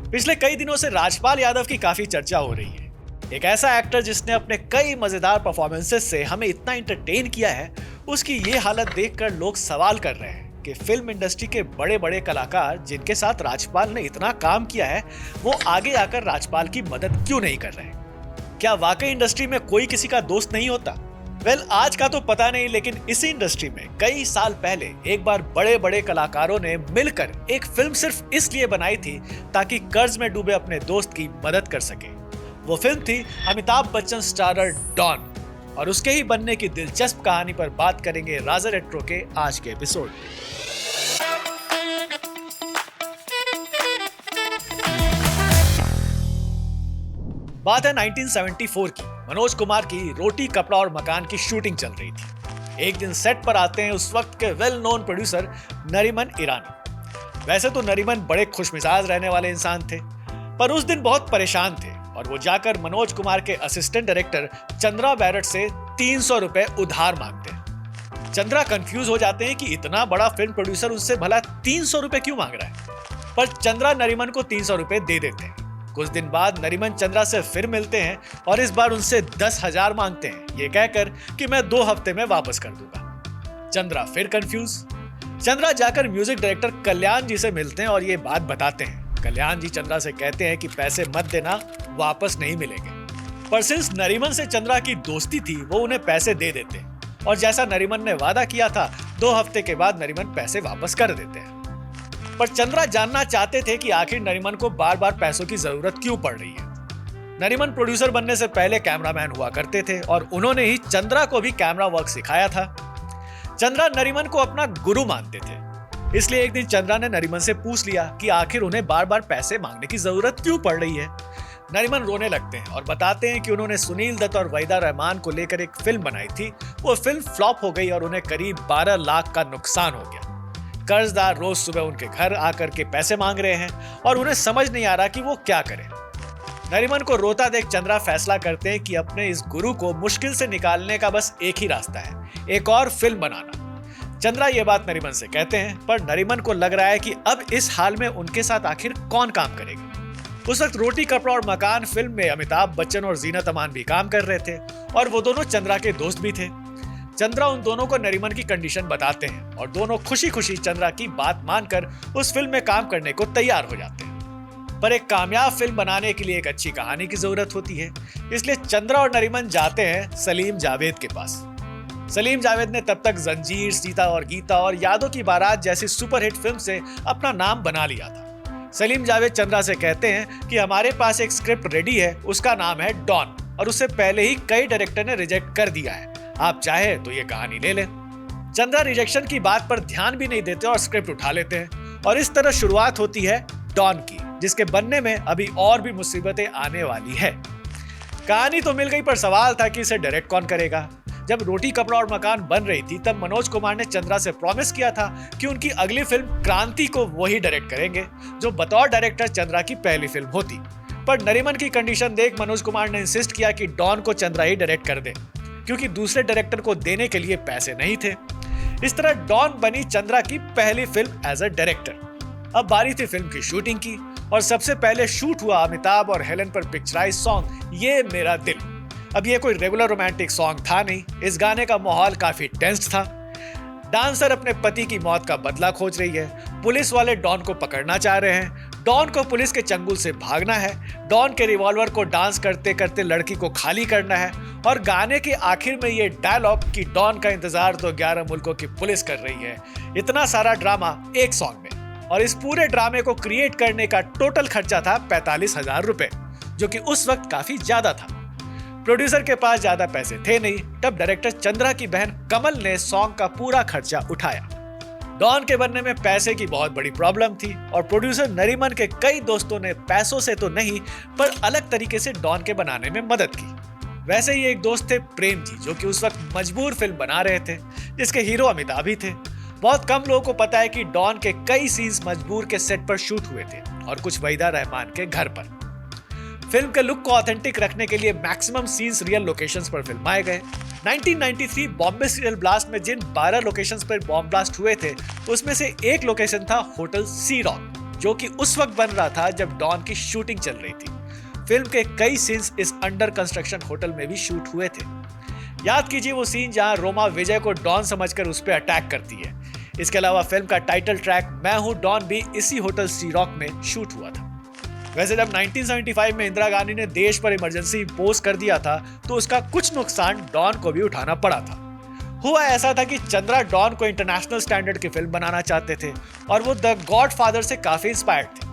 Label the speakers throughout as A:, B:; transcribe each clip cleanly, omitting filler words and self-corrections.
A: पिछले कई दिनों से राजपाल यादव की काफी चर्चा हो रही है। एक ऐसा एक्टर जिसने अपने कई मजेदार परफॉर्मेंसेस से हमें इतना एंटरटेन किया है, उसकी ये हालत देखकर लोग सवाल कर रहे हैं कि फिल्म इंडस्ट्री के बड़े बड़े कलाकार जिनके साथ राजपाल ने इतना काम किया है, वो आगे आकर राजपाल की मदद क्यों नहीं कर रहे? क्या वाकई इंडस्ट्री में कोई किसी का दोस्त नहीं होता? आज का तो पता नहीं, लेकिन इसी इंडस्ट्री में कई साल पहले एक बार बड़े बड़े कलाकारों ने मिलकर एक फिल्म सिर्फ इसलिए बनाई थी ताकि कर्ज में डूबे अपने दोस्त की मदद कर सके। वो फिल्म थी अमिताभ बच्चन स्टारर डॉन, और उसके ही बनने की दिलचस्प कहानी पर बात करेंगे राजा रेट्रो के आज के एपिसोड में। बात है 1974 की। मनोज कुमार की रोटी कपड़ा और मकान की शूटिंग चल रही थी। एक दिन सेट पर आते हैं उस वक्त के वेल नोन प्रोड्यूसर नरीमन ईरानी। वैसे तो नरीमन बड़े खुशमिजाज रहने वाले इंसान थे, पर उस दिन बहुत परेशान थे और वो जाकर मनोज कुमार के असिस्टेंट डायरेक्टर चंद्रा बैरट से 300 रुपए उधार मांगते हैं। चंद्रा कंफ्यूज हो जाते हैं कि इतना बड़ा फिल्म प्रोड्यूसर उनसे भला 300 रुपए क्यों मांग रहा है, पर चंद्रा नरीमन को 300 रुपए दे देते हैं। कुछ दिन बाद नरीमन चंद्रा से फिर मिलते हैं और इस बार उनसे 10,000 मांगते हैं, ये कहकर कि मैं 2 हफ्ते में वापस कर दूंगा। चंद्रा फिर कंफ्यूज। चंद्रा जाकर म्यूजिक डायरेक्टर कल्याण जी से मिलते हैं और ये बात बताते हैं। कल्याण जी चंद्रा से कहते हैं कि पैसे मत देना, वापस नहीं मिलेंगे। पर सिंस नरीमन से चंद्रा की दोस्ती थी, वो उन्हें पैसे दे देते हैं और जैसा नरीमन ने वादा किया था, 2 हफ्ते के बाद नरीमन पैसे वापस कर देते हैं। पर चंद्रा जानना चाहते थे कि आखिर नरीमन को बार बार पैसों की जरूरत क्यों पड़ रही है। नरीमन प्रोड्यूसर बनने से पहले कैमरामैन हुआ करते थे और उन्होंने ही चंद्रा को भी कैमरा वर्क सिखाया था। चंद्रा नरीमन को अपना गुरु मानते थे, इसलिए एक दिन चंद्रा ने नरीमन से पूछ लिया कि आखिर उन्हें बार बार पैसे मांगने की जरूरत क्यों पड़ रही है। नरीमन रोने लगते हैं और बताते हैं कि उन्होंने सुनील दत्त और वहीदा रहमान को लेकर एक फिल्म बनाई थी। वो फिल्म फ्लॉप हो गई और उन्हें करीब 12 लाख का नुकसान हो गया। कर्जदार रोज सुबह उनके घर आकर के पैसे मांग रहे हैं और उन्हें समझ नहीं आ रहा कि वो क्या करें। नरीमन को रोता देख चंद्रा फैसला करते हैं कि अपने इस गुरु को मुश्किल से निकालने का बस एक ही रास्ता है, एक और फिल्म बनाना। चंद्रा ये बात नरीमन से कहते हैं, पर नरीमन को लग रहा है कि अब इस हाल में उनके साथ आखिर कौन काम करेगा। उस वक्त रोटी कपड़ा और मकान फिल्म में अमिताभ बच्चन और जीनत अमान भी काम कर रहे थे और वो दोनों चंद्रा के दोस्त भी थे। चंद्रा उन दोनों को नरीमन की कंडीशन बताते हैं और दोनों खुशी खुशी चंद्रा की बात मानकर उस फिल्म में काम करने को तैयार हो जाते हैं। पर एक कामयाब फिल्म बनाने के लिए एक अच्छी कहानी की जरूरत होती है, इसलिए चंद्रा और नरीमन जाते हैं सलीम जावेद के पास। सलीम जावेद ने तब तक जंजीर, सीता और गीता और यादों की बारात जैसी सुपरहिट फिल्म से अपना नाम बना लिया था। सलीम जावेद चंद्रा से कहते हैं कि हमारे पास एक स्क्रिप्ट रेडी है, उसका नाम है डॉन, और उससे पहले ही कई डायरेक्टर ने रिजेक्ट कर दिया है, आप चाहे तो ये कहानी ले लें। चंद्रा रिजेक्शन की बात पर ध्यान भी नहीं देते और स्क्रिप्ट उठा लेते हैं और इस तरह शुरुआत होती है डॉन की, जिसके बनने में अभी और भी मुसीबतें आने वाली है। कहानी तो मिल गई, पर सवाल था कि इसे डायरेक्ट कौन करेगा। जब रोटी कपड़ा और मकान बन रही थी, तब मनोज कुमार ने चंद्रा से प्रॉमिस किया था कि उनकी अगली फिल्म क्रांति को वही डायरेक्ट करेंगे, जो बतौर डायरेक्टर चंद्रा की पहली फिल्म होती। पर नरीमन की कंडीशन देख मनोज कुमार ने इंसिस्ट किया कि डॉन को चंद्रा ही डायरेक्ट कर दे, क्योंकि दूसरे डायरेक्टर को देने के लिए पैसे नहीं थे। इस तरह डॉन बनी चंद्रा की पहली फिल्म एज अ डायरेक्टर। अब बारी थी फिल्म की शूटिंग की और सबसे पहले शूट हुआ अमिताभ और हेलन पर पिक्चराइज सॉन्ग ये मेरा दिल। अब ये कोई रेगुलर रोमांटिक सॉन्ग था नहीं, इस गाने का माहौल काफी टेंस था। डांसर अपने पति की मौत का बदला खोज रही है, पुलिस वाले डॉन को पकड़ना चाह रहे हैं, डॉन को पुलिस के चंगुल से भागना है, डॉन के रिवॉल्वर को डांस करते करते लड़की को खाली करना है, और गाने के आखिर में ये डायलॉग कि डॉन का इंतजार तो 11 मुल्कों की पुलिस कर रही है। इतना सारा ड्रामा एक सॉन्ग में, और इस पूरे ड्रामे को क्रिएट करने का टोटल खर्चा था 45,000 रुपए, जो कि उस वक्त काफी ज्यादा था। प्रोड्यूसर के पास ज्यादा पैसे थे नहीं, तब डायरेक्टर चंद्रा की बहन कमल ने सॉन्ग का पूरा खर्चा उठाया। डॉन के बनने में पैसे की बहुत बड़ी प्रॉब्लम थी और प्रोड्यूसर नरीमन के कई दोस्तों ने पैसों से तो नहीं, पर अलग तरीके से डॉन के बनाने में मदद की। वैसे ही एक दोस्त थे प्रेम जी, जो कि उस वक्त मजबूर फिल्म बना रहे थे, जिसके हीरो अमिताभ भी थे। बहुत कम लोगों को पता है कि डॉन के कई सीन्स मजबूर के सेट पर शूट हुए थे और कुछ वहीदा रहमान के घर पर। फिल्म के लुक को ऑथेंटिक रखने के लिए मैक्सिमम सीन्स रियल लोकेशंस पर फिल्माए गए। 1993 बॉम्बे सीरियल ब्लास्ट में जिन 12 लोकेशंस पर बॉम्ब ब्लास्ट हुए थे, उसमें से एक लोकेशन था होटल सी रॉक, जो कि उस वक्त बन रहा था जब डॉन की शूटिंग चल रही थी। फिल्म के कई सीन्स इस अंडर कंस्ट्रक्शन होटल में भी शूट हुए थे। याद कीजिए वो सीन जहां रोमा विजय को डॉन समझकर उस पर अटैक करती है। इसके अलावा फिल्म का टाइटल ट्रैक मैं हूं डॉन भी इसी होटल सी रॉक में शूट हुआ था। वैसे जब 1975 में इंदिरा गांधी ने देश पर इमरजेंसी इम्पोज कर दिया था तो उसका कुछ नुकसान डॉन को भी उठाना पड़ा था। हुआ ऐसा था कि चंद्रा डॉन को इंटरनेशनल स्टैंडर्ड की फिल्म बनाना चाहते थे और वो द गॉडफादर से काफी इंस्पायर्ड थे।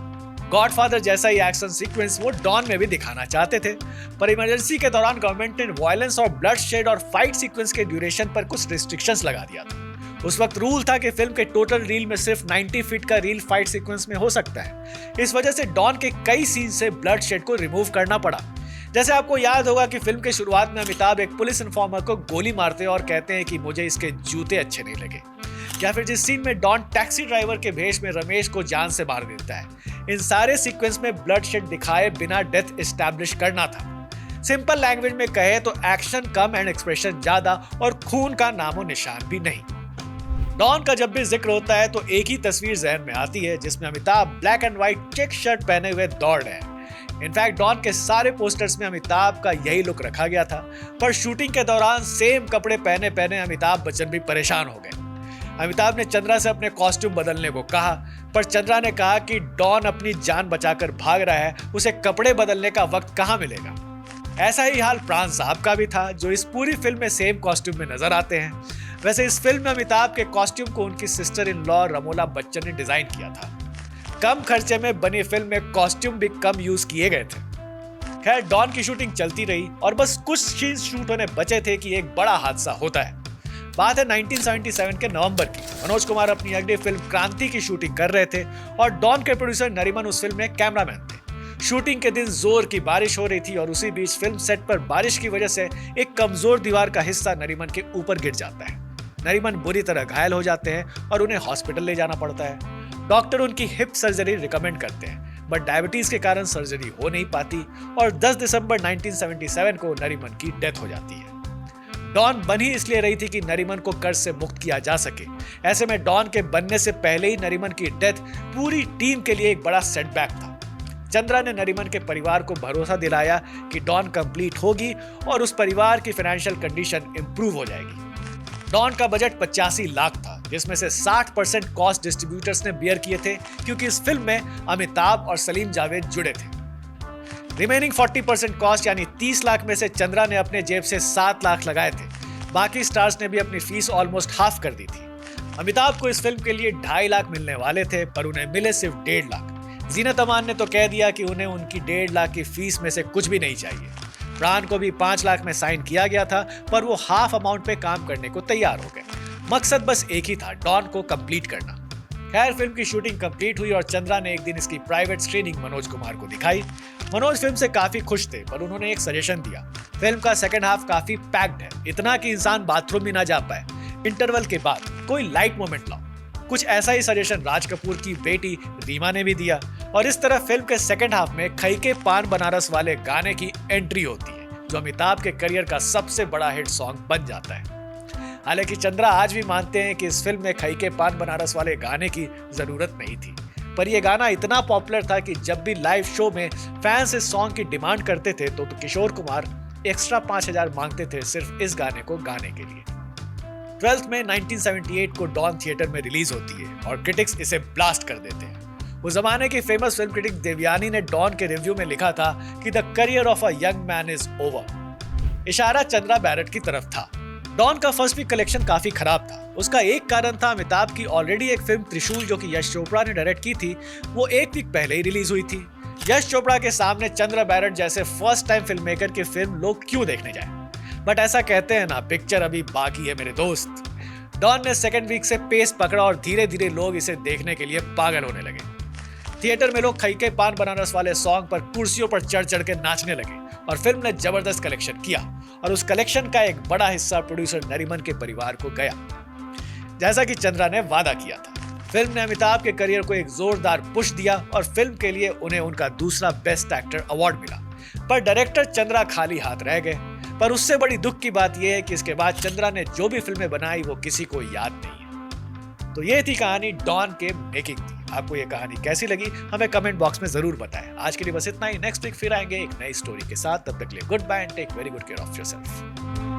A: गॉडफादर जैसा ही एक्शन सीक्वेंस वो डॉन में भी दिखाना चाहते थे, पर इमरजेंसी के दौरान गवर्नमेंट ने वायलेंस और ब्लड शेड और फाइट सीक्वेंस के ड्यूरेशन पर कुछ रिस्ट्रिक्शंस लगा दिया था। उस वक्त रूल था कि फिल्म के टोटल रील में सिर्फ 90 फीट का रील फाइट सीक्वेंस में हो सकता है। इस वजह से डॉन के कई सीन से ब्लड शेड को रिमूव करना पड़ा। जैसे आपको याद होगा कि फिल्म के शुरुआत में अमिताभ एक पुलिस इन्फॉर्मर को गोली मारते हैं और कहते हैं कि मुझे इसके जूते अच्छे नहीं लगे, या फिर जिस सीन में डॉन टैक्सी ड्राइवर के भेष में रमेश को जान से मार देता है। इन सारे सीक्वेंस में ब्लड शेड दिखाए बिना डेथ एस्टैब्लिश करना था। सिंपल लैंग्वेज में कहे तो एक्शन कम एंड एक्सप्रेशन ज्यादा और खून का नामो निशान भी नहीं। डॉन का जब भी जिक्र होता है तो एक ही तस्वीर जहन में आती है जिसमें Amitabh black and white check shirt पहने हुए दौड़ रहे हैं। इनफैक्ट डॉन के सारे पोस्टर्स में अमिताभ का यही लुक रखा गया था, पर शूटिंग के दौरान सेम कपड़े पहने पहने अमिताभ बच्चन भी परेशान हो गए। अमिताभ ने चंद्रा से अपने कॉस्ट्यूम बदलने को कहा, पर चंद्रा ने कहा कि डॉन अपनी जान बचाकर भाग रहा है, उसे कपड़े बदलने का वक्त कहां मिलेगा। ऐसा ही हाल प्राण साहब का भी था, जो इस पूरी फिल्म में सेम कॉस्ट्यूम में नजर आते हैं। वैसे इस फिल्म में अमिताभ के कॉस्ट्यूम को उनकी sister in law Ramola Bachchan ने डिजाइन किया था। कम खर्चे में बनी फिल्म में कॉस्ट्यूम भी कम यूज किए गए थे। खैर डॉन की शूटिंग चलती रही और बस कुछ सीन शूट होने बचे थे कि एक बड़ा हादसा होता है। बात है 1977 के नवंबर की। मनोज कुमार अपनी अगली फिल्म क्रांति की शूटिंग कर रहे थे और डॉन के प्रोड्यूसर नरीमन उस फिल्म में कैमरामैन थे। शूटिंग के दिन जोर की बारिश हो रही थी और उसी बीच फिल्म सेट पर बारिश की वजह से एक कमजोर दीवार का हिस्सा नरीमन के ऊपर गिर जाता है। नरीमन बुरी तरह घायल हो जाते हैं और उन्हें हॉस्पिटल ले जाना पड़ता है। डॉक्टर उनकी हिप सर्जरी रिकमेंड करते हैं, बट डायबिटीज के कारण सर्जरी हो नहीं पाती और 10 दिसंबर 1977 को नरीमन की डेथ हो जाती है। डॉन बन ही इसलिए रही थी कि नरीमन को कर्ज से मुक्त किया जा सके। ऐसे में डॉन के बनने से पहले ही नरीमन की डेथ पूरी टीम के लिए एक बड़ा सेटबैक था। चंद्रा ने नरीमन के परिवार को भरोसा दिलाया कि डॉन कंप्लीट होगी और उस परिवार की फाइनेंशियल कंडीशन इंप्रूव हो जाएगी। डॉन का बजट 85 लाख था, जिसमें से 60% कॉस्ट डिस्ट्रीब्यूटर्स ने बियर किए थे, क्योंकि इस फिल्म में अमिताभ और सलीम जावेद जुड़े थे। रिमेनिंग 40% कॉस्ट यानी 30 लाख में से चंद्रा ने अपने जेब से 7 लाख लगाए थे। बाकी स्टार्स ने भी अपनी फीस ऑलमोस्ट हाफ कर दी थी। अमिताभ को इस फिल्म के लिए 2.5 लाख मिलने वाले थे, पर उन्हें मिले सिर्फ 1.5 लाख। जीनत अमान ने तो कह दिया कि उन्हें उनकी 1.5 लाख की फीस में से कुछ भी नहीं चाहिए। प्राण को भी 5 लाख में साइन किया गया था, पर वो हाफ अमाउंट पे काम करने को तैयार हो गए। मकसद बस एक ही था, डॉन को कंप्लीट करना। खैर फिल्म की शूटिंग कंप्लीट हुई और चंद्रा ने एक दिन इसकी प्राइवेट स्क्रीनिंग मनोज कुमार को दिखाई। मनोज फिल्म से काफी खुश थे, पर उन्होंने एक सजेशन दिया। फिल्म का सेकंड हाफ काफी पैक्ड है, इतना कि इंसान बाथरूम भी ना जा पाए। इंटरवल के बाद कोई लाइट मोमेंट लाओ। कुछ ऐसा ही सजेशन राज कपूर की बेटी रीमा ने भी दिया और इस तरह फिल्म के सेकंड हाफ में खई के पान बनारस वाले गाने की एंट्री होती है, जो अमिताभ के करियर का सबसे बड़ा हिट सॉन्ग बन जाता है। हालांकि चंद्रा आज भी मानते हैं कि इस फिल्म में खई के पान बनारस वाले गाने की जरूरत नहीं थी, पर यह गाना इतना पॉपुलर था कि जब भी लाइव शो में फैंस इस सॉन्ग की डिमांड करते थे तो किशोर कुमार एक्स्ट्रा 5,000 मांगते थे सिर्फ इस गाने को गाने के लिए। 12 मई 1978 को डॉन थिएटर में रिलीज होती है और क्रिटिक्स इसे ब्लास्ट कर देते हैं। उस जमाने की फेमस फिल्म क्रिटिक देवयानी ने डॉन के रिव्यू में लिखा था कि the career of a young man is over. इशारा चंद्रा बैरट की तरफ था। डॉन का फर्स्ट वीक कलेक्शन काफी खराब था। उसका एक कारण था अमिताभ की ऑलरेडी एक फिल्म त्रिशूल, जो कि यश चोपड़ा ने डायरेक्ट की थी, वो 1 वीक पहले ही रिलीज हुई थी। यश चोपड़ा के सामने चंद्रा बैरट जैसे फर्स्ट टाइम फिल्म मेकर की फिल्म लोग क्यों देखने जाए। बट ऐसा कहते हैं ना, पिक्चर अभी बाकी है मेरे दोस्त। डॉन ने सेकंड वीक से पेस पकड़ा और धीरे धीरे लोग इसे देखने के लिए पागल होने लगे। थिएटर में लोग खई के पान बनारस वाले सॉन्ग पर कुर्सियों पर चढ़ चढ़ के नाचने लगे और फिल्म ने जबरदस्त कलेक्शन किया और उस कलेक्शन का एक बड़ा हिस्सा प्रोड्यूसर नरीमन के परिवार को गया, जैसा कि चंद्रा ने वादा किया था। फिल्म ने अमिताभ के करियर को एक जोरदार पुश दिया और फिल्म के लिए उन्हें उनका दूसरा बेस्ट एक्टर अवार्ड मिला। पर डायरेक्टर चंद्रा खाली हाथ रह गए। पर उससे बड़ी दुख की बात यह है कि इसके बाद चंद्रा ने जो भी फिल्में बनाई वो किसी को याद नहीं है। तो ये थी कहानी डॉन के मेकिंग की। आपको ये कहानी कैसी लगी हमें कमेंट बॉक्स में जरूर बताएं। आज के लिए बस इतना ही। नेक्स्ट वीक फिर आएंगे एक नई स्टोरी के साथ। तब तक के लिए good bye and take very good care of yourself.